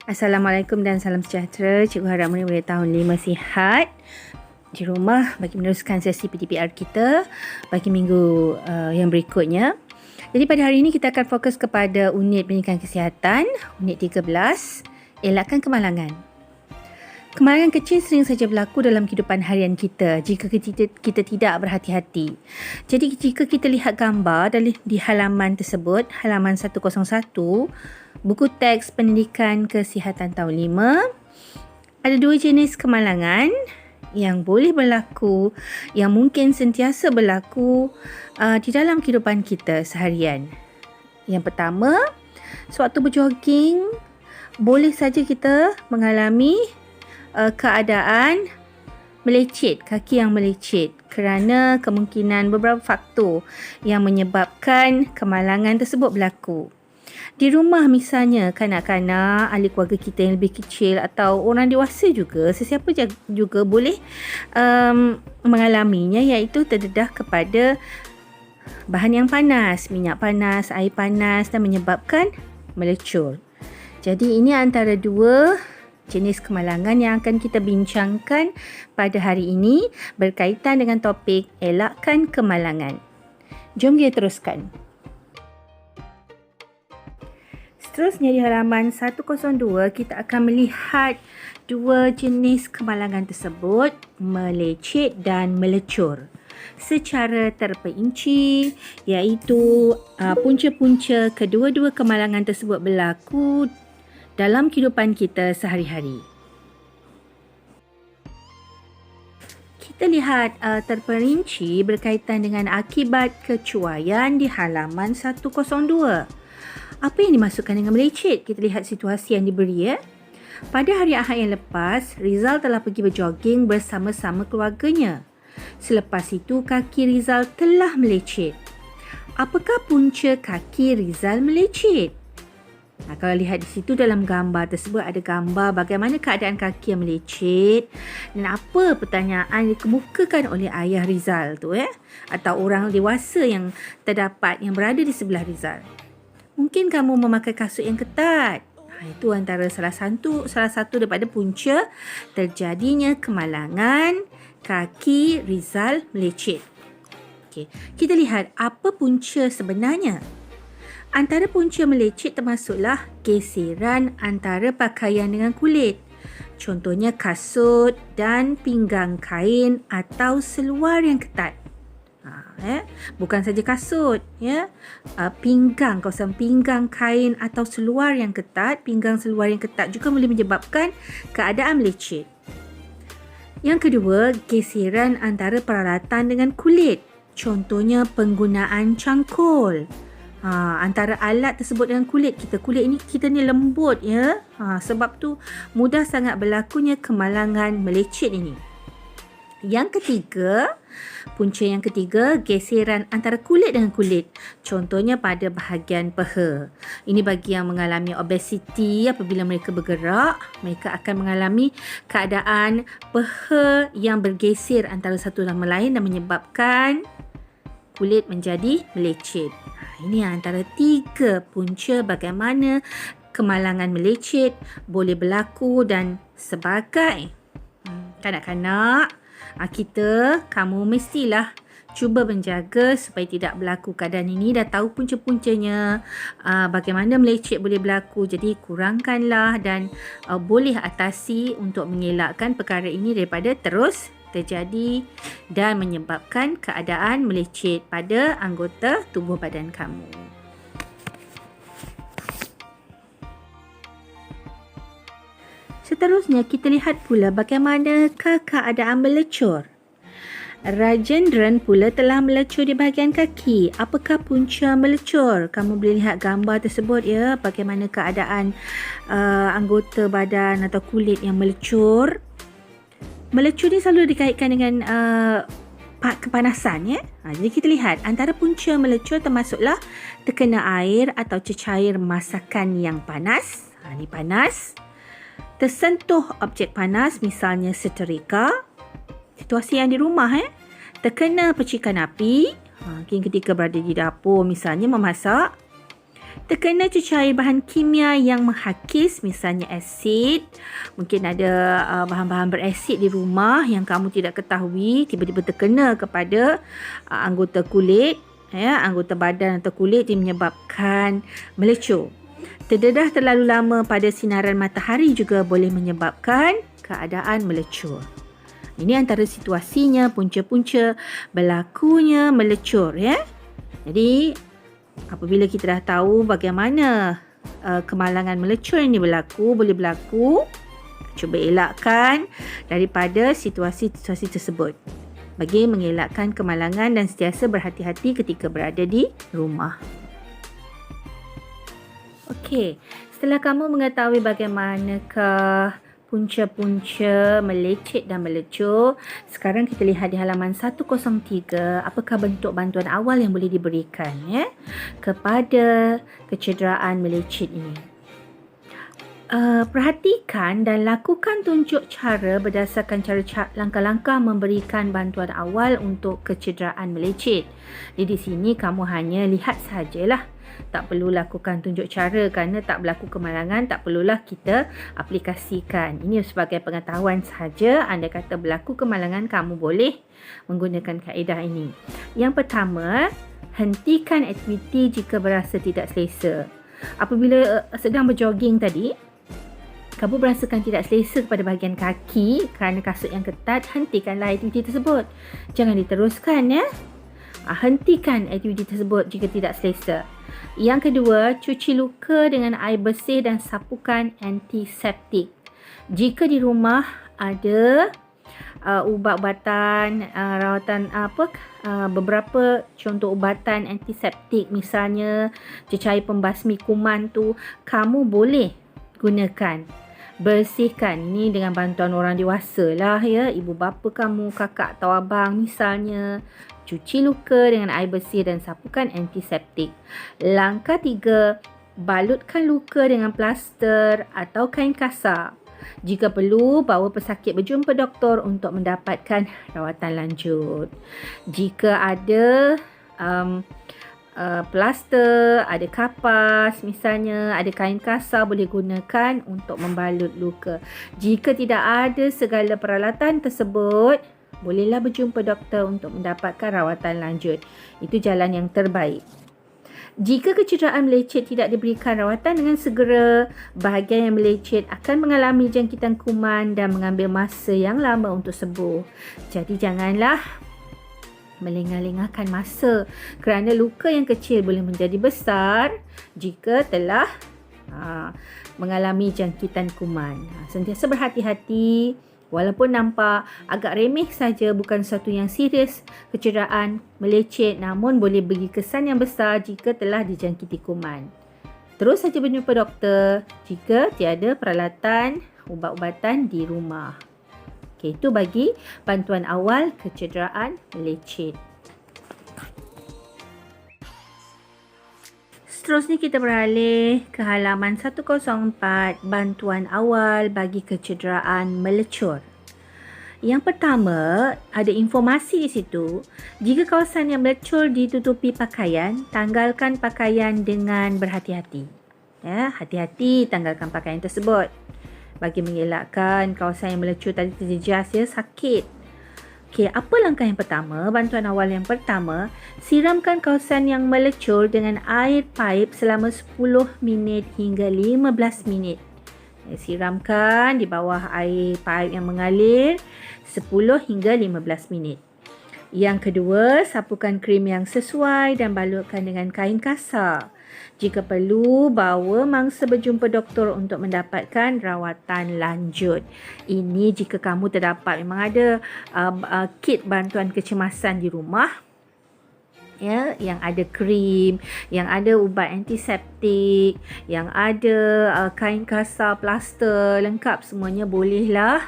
Assalamualaikum dan salam sejahtera. Cikgu harap mudah-mudahan tahun 5 sihat di rumah bagi meneruskan sesi PTPR kita bagi minggu yang berikutnya. Jadi pada hari ini kita akan fokus kepada unit pendidikan kesihatan, unit 13, elakkan kemalangan. Kemalangan kecil sering saja berlaku dalam kehidupan harian kita jika kita tidak berhati-hati. Jadi jika kita lihat gambar di halaman tersebut, halaman 101, buku teks pendidikan kesihatan tahun 5, ada dua jenis kemalangan yang boleh berlaku, yang mungkin sentiasa berlaku di dalam kehidupan kita seharian. Yang pertama, sewaktu berjoging, boleh saja kita mengalami keadaan melecet, kaki yang melecet kerana kemungkinan beberapa faktor yang menyebabkan kemalangan tersebut berlaku. Di rumah misalnya, kanak-kanak, ahli keluarga kita yang lebih kecil atau orang dewasa juga, sesiapa juga boleh mengalaminya, iaitu terdedah kepada bahan yang panas, minyak panas, air panas dan menyebabkan melecur. Jadi ini antara dua jenis kemalangan yang akan kita bincangkan pada hari ini berkaitan dengan topik elakkan kemalangan. Jom kita teruskan. Seterusnya di halaman 102, kita akan melihat dua jenis kemalangan tersebut, melecet dan melecur, secara terperinci, iaitu punca-punca kedua-dua kemalangan tersebut berlaku dalam kehidupan kita sehari-hari. Kita lihat terperinci berkaitan dengan akibat kecuaian di halaman 102. Apa yang dimaksudkan dengan melecet? Kita lihat situasi yang diberi. Pada hari Ahad yang lepas, Rizal telah pergi berjoging bersama-sama keluarganya. Selepas itu, kaki Rizal telah melecet. Apakah punca kaki Rizal melecet? Kalau lihat di situ dalam gambar tersebut ada gambar bagaimana keadaan kaki yang melecet dan apa pertanyaan yang dikemukakan oleh ayah Rizal tu atau orang dewasa yang terdapat yang berada di sebelah Rizal. Mungkin kamu memakai kasut yang ketat. Itu antara salah satu daripada punca terjadinya kemalangan kaki Rizal melecet. Okey, kita lihat apa punca sebenarnya. Antara punca melecet termasuklah geseran antara pakaian dengan kulit. Contohnya kasut dan pinggang kain atau seluar yang ketat. Bukan saja kasut, pinggang, kawasan pinggang kain atau seluar yang ketat, pinggang seluar yang ketat juga boleh menyebabkan keadaan melecet. Yang kedua, geseran antara peralatan dengan kulit. Contohnya penggunaan cangkul. Antara alat tersebut dengan kulit kita ni lembut sebab tu mudah sangat berlakunya kemalangan melecet ini. Yang ketiga, punca yang ketiga, geseran antara kulit dengan kulit. Contohnya pada bahagian peha. Ini bagi yang mengalami obesiti, apabila mereka bergerak, mereka akan mengalami keadaan peha yang bergeser antara satu sama lain dan menyebabkan kulit menjadi melecet. Ini antara tiga punca bagaimana kemalangan melecet boleh berlaku dan sebagai kanak-kanak, kamu mestilah cuba menjaga supaya tidak berlaku keadaan ini. Dah tahu punca-puncanya, bagaimana melecet boleh berlaku. Jadi kurangkanlah dan boleh atasi untuk mengelakkan perkara ini daripada terus terjadi dan menyebabkan keadaan melecet pada anggota tubuh badan kamu. Seterusnya, kita lihat pula bagaimanakah keadaan melecur. Rajendran pula telah melecur di bahagian kaki. Apakah punca melecur? Kamu boleh lihat gambar tersebut bagaimana keadaan anggota badan atau kulit yang melecur. Melecur ni selalu dikaitkan dengan kepanasan. Jadi kita lihat antara punca melecur termasuklah terkena air atau cecair masakan yang panas. Ini panas. Tersentuh objek panas, misalnya setrika. Situasi yang di rumah, terkena percikan api, mungkin ketika berada di dapur misalnya memasak. Terkena cecair bahan kimia yang menghakis, misalnya asid. Mungkin ada bahan-bahan berasid di rumah yang kamu tidak ketahui, tiba-tiba terkena kepada anggota kulit, anggota badan atau kulit, yang menyebabkan melecur. Terdedah terlalu lama pada sinaran matahari juga boleh menyebabkan keadaan melecur. Ini antara situasinya, punca-punca berlakunya melecur, ya. Jadi apabila kita dah tahu bagaimana kemalangan melecur ini boleh berlaku, cuba elakkan daripada situasi-situasi tersebut bagi mengelakkan kemalangan dan sentiasa berhati-hati ketika berada di rumah. Okey, setelah kamu mengetahui bagaimanakah punca-punca melecet dan melecur, sekarang kita lihat di halaman 103 apakah bentuk bantuan awal yang boleh diberikan kepada kecederaan melecet ini. Perhatikan dan lakukan tunjuk cara berdasarkan cara langkah-langkah memberikan bantuan awal untuk kecederaan melecet. Jadi di sini kamu hanya lihat sajalah. Tak perlu lakukan tunjuk cara kerana tak berlaku kemalangan, tak perlulah kita aplikasikan. Ini sebagai pengetahuan sahaja. Andai kata berlaku kemalangan, kamu boleh menggunakan kaedah ini. Yang pertama, hentikan aktiviti jika berasa tidak selesa. Apabila sedang berjoging tadi, kamu merasakan tidak selesa kepada bahagian kaki kerana kasut yang ketat, hentikanlah aktiviti tersebut. Jangan diteruskan, ya. Hentikan aktiviti tersebut jika tidak selesa. Yang kedua, cuci luka dengan air bersih dan sapukan antiseptik. Jika di rumah ada ubat-ubatan, rawatan beberapa contoh ubatan antiseptik, misalnya cecair pembasmi kuman tu, kamu boleh gunakan. Bersihkan ini dengan bantuan orang dewasa lah, ya, ibu bapa kamu, kakak atau abang misalnya. Cuci luka dengan air bersih dan sapukan antiseptik. Langkah 3, balutkan luka dengan plaster atau kain kasar. Jika perlu, bawa pesakit berjumpa doktor untuk mendapatkan rawatan lanjut. Jika ada plaster, ada kapas misalnya, ada kain kasar, boleh gunakan untuk membalut luka. Jika tidak ada segala peralatan tersebut, bolehlah berjumpa doktor untuk mendapatkan rawatan lanjut. Itu jalan yang terbaik. Jika kecederaan melecet tidak diberikan rawatan dengan segera, bahagian yang melecet akan mengalami jangkitan kuman dan mengambil masa yang lama untuk sembuh. Jadi janganlah melengah-lengahkan masa kerana luka yang kecil boleh menjadi besar jika telah mengalami jangkitan kuman. Sentiasa berhati-hati. Walaupun nampak agak remeh saja, bukan satu yang serius, kecederaan melecet, namun boleh beri kesan yang besar jika telah dijangkiti kuman. Terus saja berjumpa doktor jika tiada peralatan ubat-ubatan di rumah. Okey, itu bagi bantuan awal kecederaan melecet. Seterusnya kita beralih ke halaman 104, bantuan awal bagi kecederaan melecur. Yang pertama, ada informasi di situ. Jika kawasan yang melecur ditutupi pakaian, tanggalkan pakaian dengan berhati-hati. Ya, hati-hati tanggalkan pakaian tersebut bagi mengelakkan kawasan yang melecur tadi terjejas, ya, sakit. Okey, apa langkah yang pertama? Bantuan awal yang pertama, siramkan kawasan yang melecur dengan air paip selama 10 minit hingga 15 minit. Siramkan di bawah air paip yang mengalir 10 hingga 15 minit. Yang kedua, sapukan krim yang sesuai dan balutkan dengan kain kasar. Jika perlu, bawa mangsa berjumpa doktor untuk mendapatkan rawatan lanjut. Ini jika kamu terdapat memang ada kit bantuan kecemasan di rumah, ya, yang ada krim, yang ada ubat antiseptik, yang ada kain kasar, plaster, lengkap semuanya bolehlah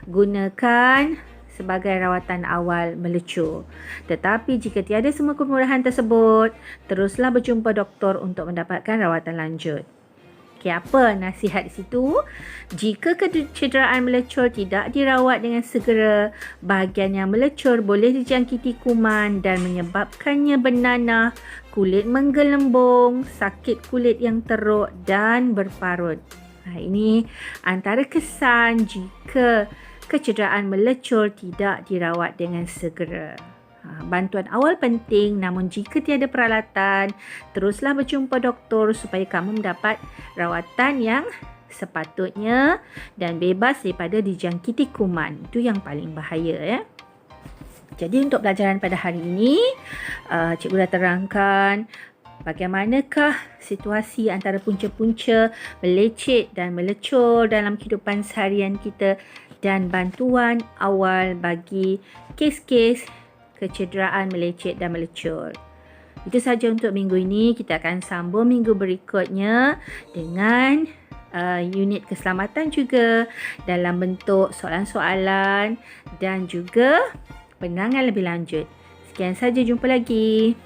gunakan sebagai rawatan awal melecur. Tetapi jika tiada semua kemurahan tersebut, teruslah berjumpa doktor untuk mendapatkan rawatan lanjut. Okey, apa nasihat di situ? Jika kecederaan melecur tidak dirawat dengan segera, bahagian yang melecur boleh dijangkiti kuman dan menyebabkannya bernanah, kulit menggelembung, sakit kulit yang teruk dan berparut. Ini antara kesan jika kecederaan melecur tidak dirawat dengan segera. Bantuan awal penting, namun jika tiada peralatan, teruslah berjumpa doktor supaya kamu mendapat rawatan yang sepatutnya dan bebas daripada dijangkiti kuman. Itu yang paling bahaya ya. Jadi untuk pelajaran pada hari ini, cikgu dah terangkan bagaimanakah situasi antara punca-punca melecet dan melecur dalam kehidupan seharian kita dan bantuan awal bagi kes-kes kecederaan melecet dan melecur. Itu sahaja untuk minggu ini. Kita akan sambung minggu berikutnya dengan unit keselamatan juga dalam bentuk soalan-soalan dan juga penerangan lebih lanjut. Sekian saja, jumpa lagi.